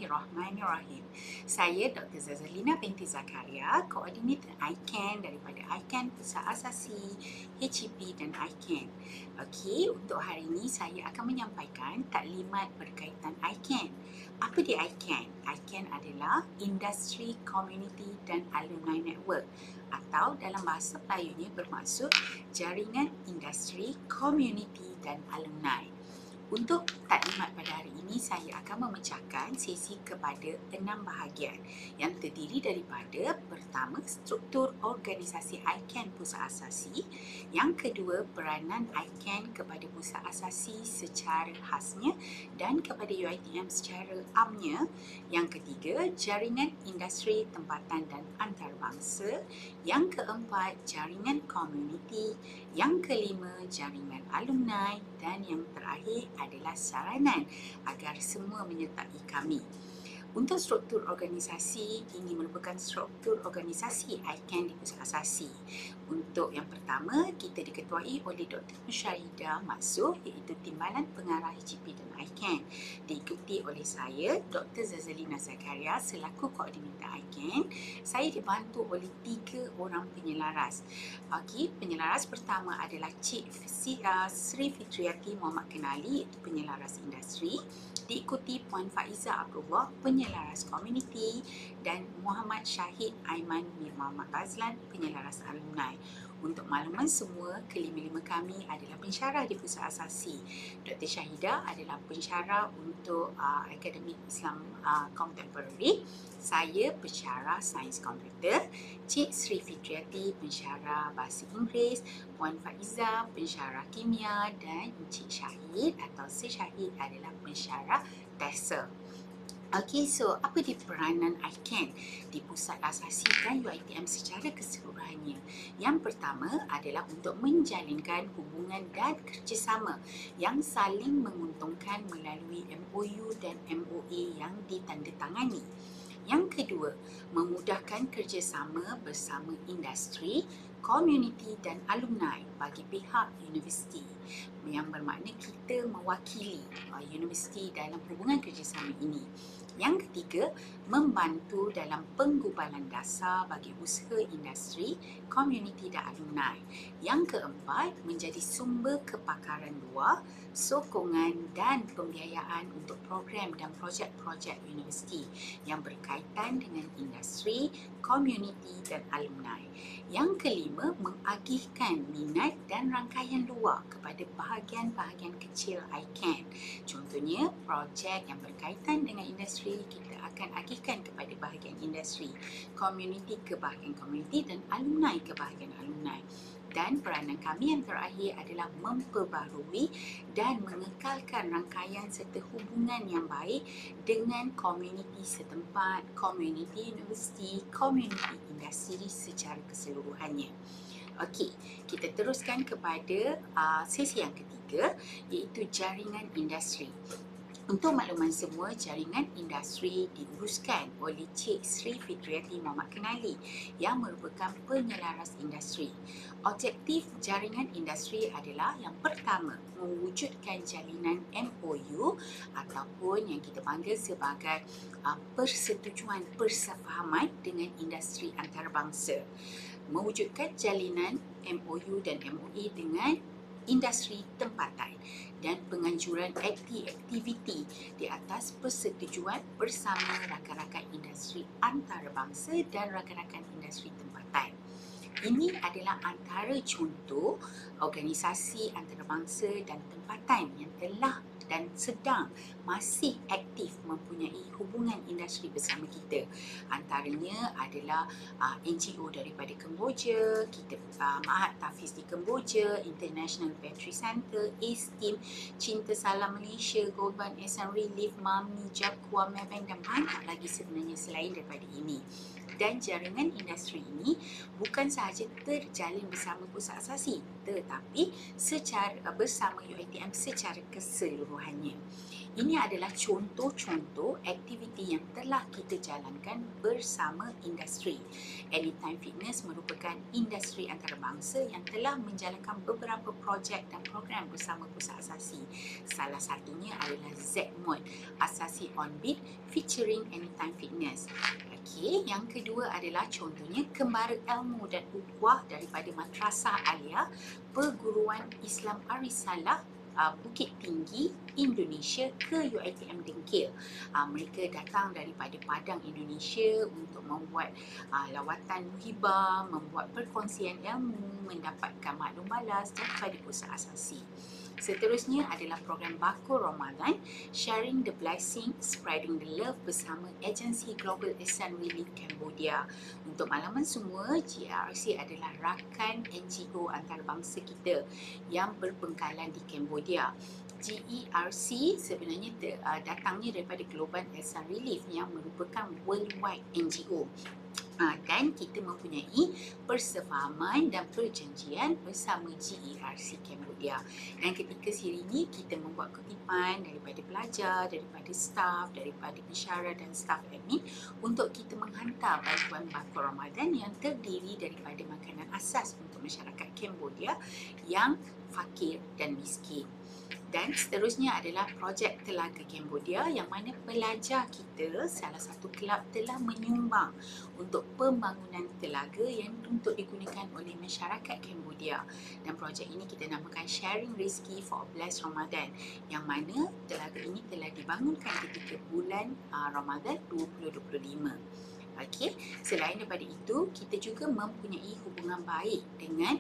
Bismillahirrahmanirrahim. Saya Dr. Zazalina binti Zakaria, koordinator ICAN daripada ICAN Pusat Asasi, HEP dan ICAN. Okey, untuk hari ini saya akan menyampaikan taklimat berkaitan ICAN. Apa dia ICAN? ICAN adalah Industry, Community dan Alumni Network, atau dalam bahasa Melayunya bermaksud jaringan industri, community dan alumni. Untuk taklimat pada hari ini, saya akan memecahkan sesi kepada 6 bahagian yang terdiri daripada pertama, struktur organisasi ICAN Pusat Asasi, yang kedua, peranan ICAN kepada Pusat Asasi secara khasnya dan kepada UiTM secara amnya, yang ketiga, jaringan industri tempatan dan antarabangsa, yang keempat, jaringan komuniti, yang kelima, jaringan alumni, dan yang terakhir adalah saranan agar semua menyertai kami. Untuk struktur organisasi, ini merupakan struktur organisasi ICAN di Pusat Asasi. Untuk yang pertama, kita diketuai oleh Dr. Musyahidah Maksud, iaitu Timbalan Pengarah HEP dan ICAN. Diikuti oleh saya, Dr. Zazalina Zakaria selaku koordinator ICAN. Saya dibantu oleh 3 orang penyelaras. Okey, penyelaras pertama adalah Cik Sri Fitriati Muhammad Kenali, iaitu penyelaras industri. Diikuti Puan Faiza Abdullah, penyelaras komuniti, dan Muhammad Syahid Aiman Mir Muhammad Bazlan, penyelaras alumni. Untuk makluman semua, kelima-lima kami adalah pensyarah di Pusat Asasi. Dr. Syahidah adalah pensyarah untuk Akademik Islam Contemporary. Saya pensyarah Sains Komputer. Cik Sri Fitriati pensyarah Bahasa Inggeris. Puan Faiza pensyarah Kimia, dan Encik Syahid atau Sir Syahid adalah pensyarah TESA. Okey, so apa di peranan ICAN di Pusat Asasi dan UiTM secara keseluruhannya? Yang pertama adalah untuk menjalinkan hubungan dan kerjasama yang saling menguntungkan melalui MOU dan MOA yang ditandatangani. Yang kedua, memudahkan kerjasama bersama industri, komuniti dan alumni bagi pihak universiti, yang bermakna kita mewakili universiti dalam hubungan kerjasama ini. Yang ketiga, membantu dalam penggubalan dasar bagi usaha industri, komuniti dan alumni. Yang keempat, menjadi sumber kepakaran luar, sokongan dan pembiayaan untuk program dan projek-projek universiti yang berkaitan dengan industri, komuniti dan alumni. Yang kelima, mengagihkan minat dan rangkaian luar kepada bahagian-bahagian kecil ICAN. Contohnya, projek yang berkaitan dengan industri, kita akan agihkan kepada bahagian industri, komuniti ke bahagian komuniti dan alumni ke bahagian alumni. Dan peranan kami yang terakhir adalah memperbaharui dan mengekalkan rangkaian serta hubungan yang baik dengan komuniti setempat, komuniti universiti, komuniti industri secara keseluruhannya. Okey, kita teruskan kepada sesi yang ketiga, iaitu jaringan industri. Untuk makluman semua, jaringan industri diuruskan oleh Cik Sri Fitriati Muhammad Kenali yang merupakan penyelaras industri. Objektif jaringan industri adalah yang pertama, mewujudkan jalinan MOU ataupun yang kita panggil sebagai persetujuan persefahaman dengan industri antarabangsa. Mewujudkan jalinan MOU dan MOA dengan industri tempatan dan penganjuran aktiviti di atas persetujuan bersama rakan-rakan industri antarabangsa dan rakan-rakan industri tempatan. Ini adalah antara contoh organisasi antarabangsa dan tempatan yang telah dan sedang masih aktif mempunyai hubungan industri bersama kita. Antaranya adalah NGO daripada Kemboja, kita Mahat Tafiz di Kemboja, International Battery Center, ACE-Team, Cinta Salam Malaysia, Goldman Ehsan Relief, MAMI, Jakwa, Maybank dan banyak lagi sebenarnya selain daripada ini. Dan jaringan industri ini bukan sahaja terjalin bersama Pusat Asasi, semata, tapi secara bersama UiTM secara keseluruhannya. Ini adalah contoh-contoh aktiviti yang telah kita jalankan bersama industri. Anytime Fitness merupakan industri antarabangsa yang telah menjalankan beberapa projek dan program bersama Pusat Asasi. Salah satunya adalah ZMOD, Asasi On Beat featuring Anytime Fitness. Okey, yang kedua adalah contohnya Kembara Ilmu dan Ukhuwah daripada Madrasah Alia Perguruan Islam Arisalah Bukit Tinggi, Indonesia ke UiTM Dengkil. Mereka datang daripada Padang, Indonesia untuk membuat lawatan muhibah, membuat perkongsian ilmu, mendapatkan maklum balas daripada Pusat Asasi. Seterusnya adalah program Bakur Ramadan, Sharing the Blessing, Spreading the Love bersama Agensi Global Ihsan Relief Cambodia. Untuk makluman semua, GRC adalah rakan NGO antarabangsa kita yang berpengkalan di Cambodia. GERC sebenarnya datangnya daripada Global Ihsan Relief yang merupakan worldwide NGO. Dan kita mempunyai persefahaman dan perjanjian bersama GERC Cambodia. Dan ketika siri ini kita membuat kutipan daripada pelajar, daripada staf, daripada pensyarah dan staf admin untuk kita menghantar bantuan Bakur Ramadan yang terdiri daripada makanan asas untuk masyarakat Cambodia yang fakir dan miskin. Dan seterusnya adalah projek Telaga Cambodia yang mana pelajar kita salah satu kelab telah menyumbang untuk pembangunan telaga yang untuk digunakan oleh masyarakat Cambodia. Dan projek ini kita namakan Sharing Rizki for a Blessed Ramadan, yang mana telaga ini telah dibangunkan ketika bulan Ramadan 2025. Okey, selain daripada itu, kita juga mempunyai hubungan baik dengan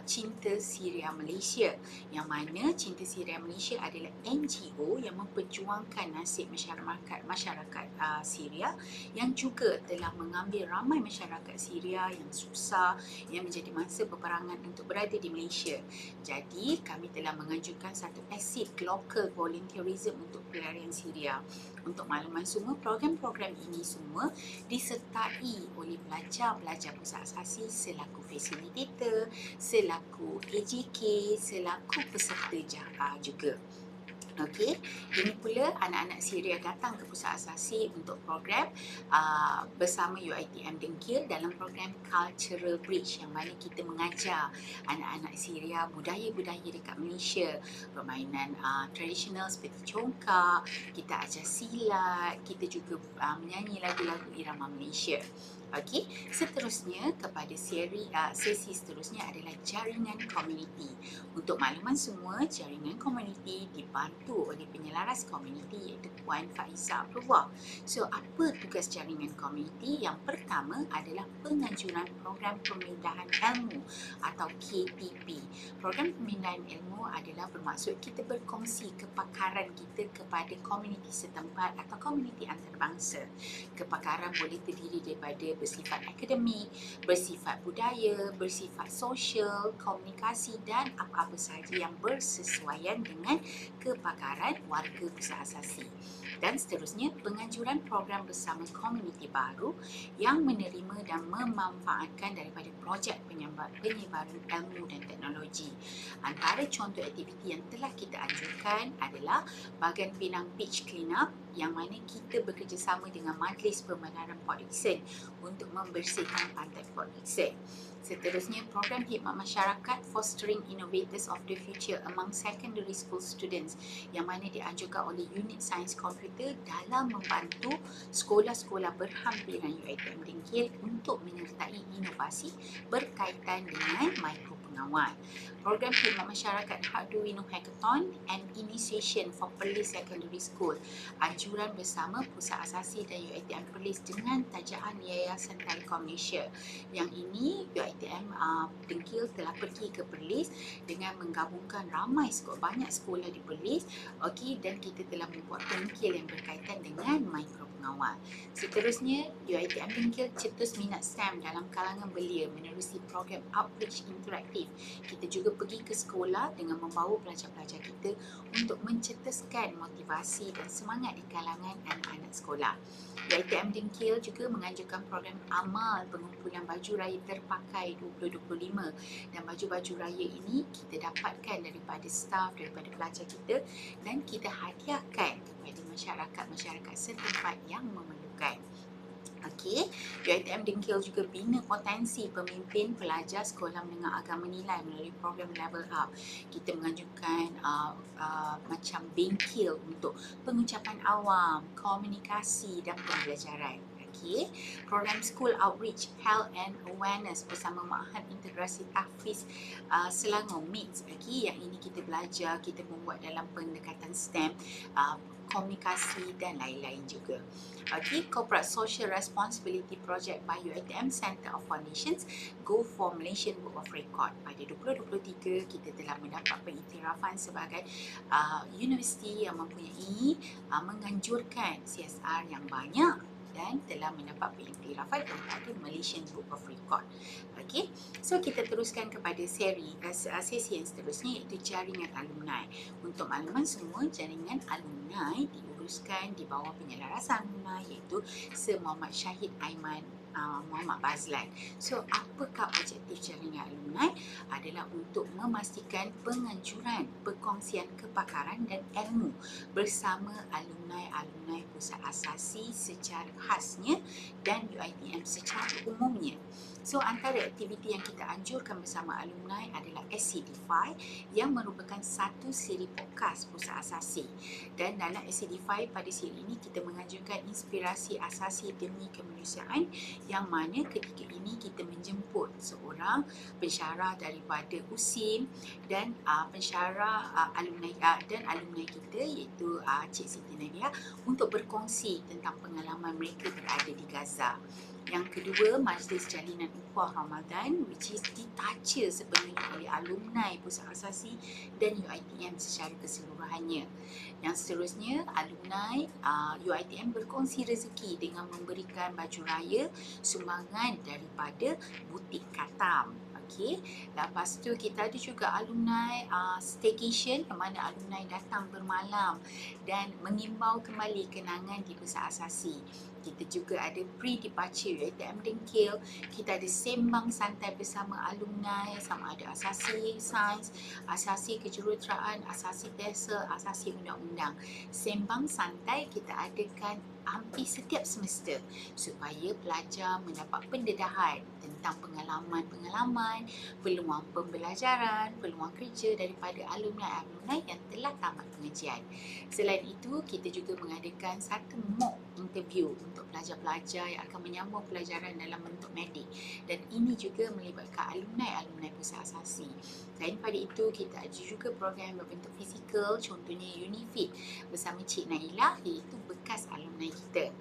Cinta Syria Malaysia, yang mana Cinta Syria Malaysia adalah NGO yang memperjuangkan nasib masyarakat Syria yang juga telah mengambil ramai masyarakat Syria yang susah, yang menjadi mangsa peperangan untuk berada di Malaysia. Jadi, kami telah mengajukan satu asid local volunteerism untuk pelarian Syria. Untuk makluman semua, program-program ini semua disertai oleh pelajar-pelajar Pusat Asasi selaku facilitator, selaku AJK, selaku peserta juga. Okey, ini pula anak-anak Syria datang ke Pusat Asasi untuk program bersama UiTM Dengkil dalam program Cultural Bridge, yang mana kita mengajar anak-anak Syria budaya-budaya dekat Malaysia, permainan tradisional seperti congkak, kita ajar silat, kita juga menyanyi lagu-lagu irama Malaysia. Okey, seterusnya kepada sesi seterusnya adalah jaringan komuniti. Untuk makluman semua, jaringan komuniti dibantu oleh penyelaras komuniti iaitu Puan Faiza Abdullah. So, apa tugas jaringan komuniti? Yang pertama adalah penganjuran program pemindahan ilmu atau KPP. Program pemindahan ilmu adalah bermaksud kita berkongsi kepakaran kita kepada komuniti setempat atau komuniti antarabangsa. Kepakaran boleh terdiri daripada bersifat akademik, bersifat budaya, bersifat sosial, komunikasi dan apa-apa sahaja yang bersesuaian dengan kepakaran warga Pusat Asasi. Dan seterusnya, penganjuran program bersama komuniti baru yang menerima dan memanfaatkan daripada projek penyebaran ilmu dan teknologi. Antara contoh aktiviti yang telah kita anjurkan adalah Bagan Pinang Beach Cleanup, yang mana kita bekerjasama dengan Majlis Pembenaran Port Dickson untuk membersihkan pantai Port Dickson. Seterusnya, program khidmat masyarakat Fostering Innovators of the Future among Secondary School Students, yang mana dianjurkan oleh Unit Sains Komputer dalam membantu sekolah-sekolah berhampiran UiTM Dengkil untuk menyertai inovasi berkaitan dengan mikropengawal. Program khidmat masyarakat Arduino Hackathon and Initiation for Perlis Secondary School, anjuran bersama Pusat Asasi dan UiTM Perlis dengan tajaan Yayasan Telekom Malaysia. Yang ini UiTM Dengkil telah pergi ke Perlis dengan menggabungkan banyak sekolah di Perlis, okey, dan kita telah membuat pengkil yang berkaitan dengan mikropengawal. mengawal. Seterusnya, UiTM Dengkil cetus minat STEM dalam kalangan belia menerusi program Outreach Interaktif. Kita juga pergi ke sekolah dengan membawa pelajar-pelajar kita untuk mencetuskan motivasi dan semangat di kalangan anak-anak sekolah. UiTM Dengkil juga menganjurkan program amal pengumpulan baju raya terpakai 2025, dan baju-baju raya ini kita dapatkan daripada staf, daripada pelajar kita, dan kita hadiahkan kepada masyarakat-masyarakat setempat yang memerlukan. Okey, UiTM Dengkil juga bina potensi pemimpin pelajar sekolah menengah agama nilai melalui program Level Up. Kita menganjurkan macam bengkel untuk pengucapan awam, komunikasi dan pembelajaran. Okey, program School Outreach, Health and Awareness bersama Ma'had Integrasi Tahfiz Selangor MITS. Okey, yang ini kita belajar, kita membuat dalam pendekatan STEM, komunikasi dan lain-lain juga. Okay, Corporate Social Responsibility Project by UiTM Centre of Foundations, Go for Malaysian Book of Record. Pada 2023, kita telah mendapat pengiktirafan sebagai universiti yang mempunyai menganjurkan CSR yang banyak dan telah mendapat pengiktirafan daripada Malaysian Book of Record. Okey, so kita teruskan kepada sesi yang seterusnya, iaitu jaringan alumni. Untuk makluman semua, jaringan alumni diuruskan di bawah penyelarasan alumni, iaitu Sir Muhammad Syahid Aiman Muhammad Bazlan. So, apakah objektif jaringan alumni? Adalah untuk memastikan penganjuran, perkongsian kepakaran dan ilmu bersama alumni-alumni pusat asasi secara khasnya dan UiTM secara umumnya. So, antara aktiviti yang kita anjurkan bersama alumni adalah SCD5 yang merupakan satu siri podcast pusat asasi. Dan dalam SCD5 pada siri ini kita menganjurkan inspirasi asasi demi kemanusiaan, yang mana ketika ini kita menjemput seorang pensyarah daripada USIM dan pensyarah alumni dan alumni kita, iaitu Cik Siti Nadia, untuk berkongsi tentang pengalaman mereka berada di Gaza. Yang kedua, Majlis Jalinan Upah Ramadan, which is ditaja sepenuhnya oleh alumni pusat asasi dan UiTM secara keseluruhannya. Yang seterusnya, alumni UiTM berkongsi rezeki dengan memberikan baju raya sumbangan daripada butik Katam. Okey, lepas tu kita ada juga alumni staycation, yang mana alumni datang bermalam dan mengimbau kembali kenangan di pusat asasi. Kita juga ada pre-departure UiTM Dengkil, kita ada sembang santai bersama alumni, sama ada asasi sains, asasi kejuruteraan, asasi TESA, asasi undang-undang. Sembang santai kita adakan hampir setiap semester supaya pelajar mendapat pendedahan tentang pengalaman-pengalaman, peluang pembelajaran, peluang kerja daripada alumni-alumni yang telah tamat pengajian. Selain itu, kita juga mengadakan satu mock interview untuk pelajar-pelajar yang akan menyambung pelajaran dalam bentuk medik, dan ini juga melibatkan alumni-alumni pusat asasi. Selain pada itu, kita ada juga program berbentuk fizikal, contohnya Unifit bersama Cik Nailah, iaitu bekas alumni kita.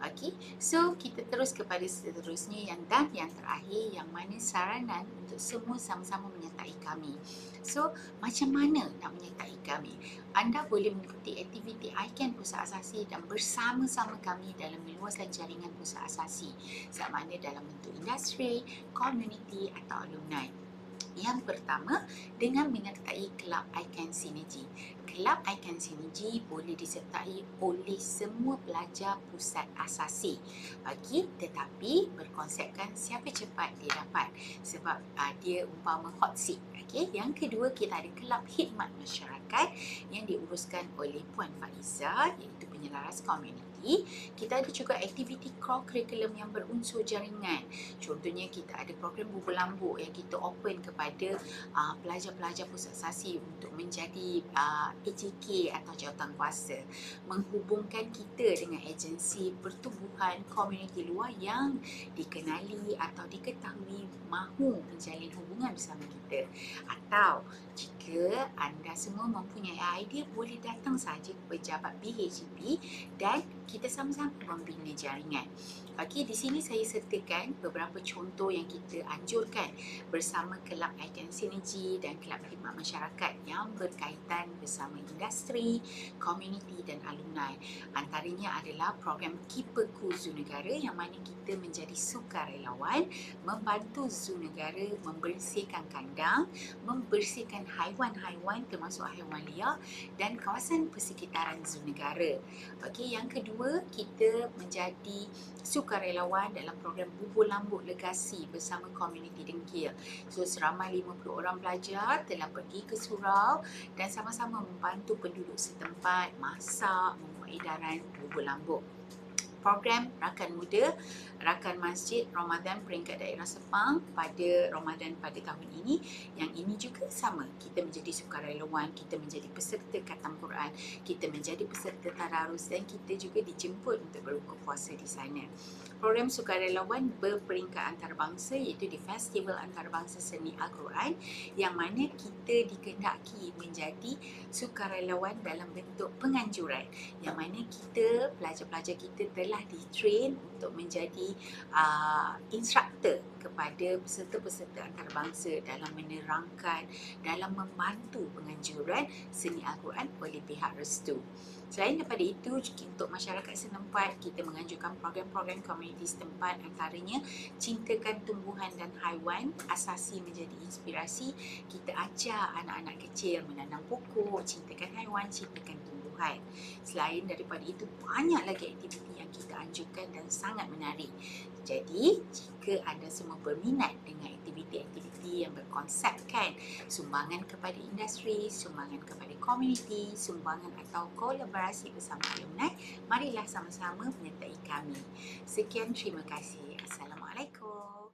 Okey, so kita terus kepada seterusnya yang terakhir, yang mana saranan untuk semua sama-sama menyertai kami. So, macam mana nak menyertai kami? Anda boleh mengikuti aktiviti ICAN Pusat Asasi dan bersama-sama kami dalam meluaskan jaringan pusat asasi, sama ada dalam bentuk industri, komuniti atau alumni. Yang pertama, dengan menyertai Kelab ICAN Synergy. Kelab ICAN Synergy boleh disertai oleh semua pelajar pusat asasi. Okey, tetapi berkonsepkan siapa cepat dia dapat, sebab dia umpama hot seat. Okey, yang kedua, kita ada Kelab Khidmat Masyarakat yang diuruskan oleh Puan Faiza, iaitu penyelaras komuniti. Kita ada juga aktiviti core curriculum yang berunsur jaringan. Contohnya kita ada program bubur lambuk yang kita open kepada pelajar-pelajar pusat asasi untuk menjadi AJK atau jawatan kuasa, menghubungkan kita dengan agensi pertubuhan komuniti luar yang dikenali atau diketahui mahu menjalin hubungan bersama kita. Atau jika anda semua mempunyai idea, boleh datang saja ke pejabat BHGP dan kita sama-sama membina jaringan. Okey, di sini saya sertakan beberapa contoh yang kita anjurkan bersama Kelab ICAN Synergy dan Kelab Khidmat Masyarakat yang berkaitan bersama industri, komuniti dan alumni. Antaranya adalah program Keeperku Zoo Negara yang mana kita menjadi sukarelawan membantu zoo negara membersihkan kandang, membersihkan haiwan-haiwan termasuk haiwan liar dan kawasan persekitaran zoo negara. Okey, yang kedua, kita menjadi sukarelawan dalam program Bubur Lambuk Legasi bersama komuniti Dengkil. So, seramai 50 orang pelajar telah pergi ke surau dan sama-sama membantu penduduk setempat masak, membuat edaran bubur lambuk. Program Rakan Muda, Rakan Masjid Ramadan peringkat daerah Sepang pada Ramadan pada tahun ini. Yang ini juga sama, kita menjadi sukarelawan, kita menjadi peserta khatam Quran, kita menjadi peserta tadarus dan kita juga dijemput untuk berbuka puasa di sana. Program sukarelawan berperingkat antarabangsa iaitu di Festival Antarabangsa Seni Al-Quran yang mana kita dikehendaki menjadi sukarelawan dalam bentuk penganjuran yang mana kita, pelajar-pelajar kita telah di-train untuk menjadi instruktor kepada peserta-peserta antarabangsa dalam menerangkan, dalam membantu penganjuran seni Al-Quran oleh pihak restu. Selain daripada itu, untuk masyarakat setempat, kita menganjurkan program-program komuniti setempat, antaranya cintakan tumbuhan dan haiwan, asasi menjadi inspirasi. Kita ajar anak-anak kecil menanam pokok, cintakan haiwan, cintakan tumbuhan. Selain daripada itu, banyak lagi aktiviti yang kita anjurkan dan sangat menarik. Jadi, jika anda semua berminat dengan aktiviti-aktiviti yang berkonsepkan sumbangan kepada industri, sumbangan kepada komuniti, sumbangan atau kolaborasi bersama alumni, marilah sama-sama menyertai kami. Sekian, terima kasih. Assalamualaikum.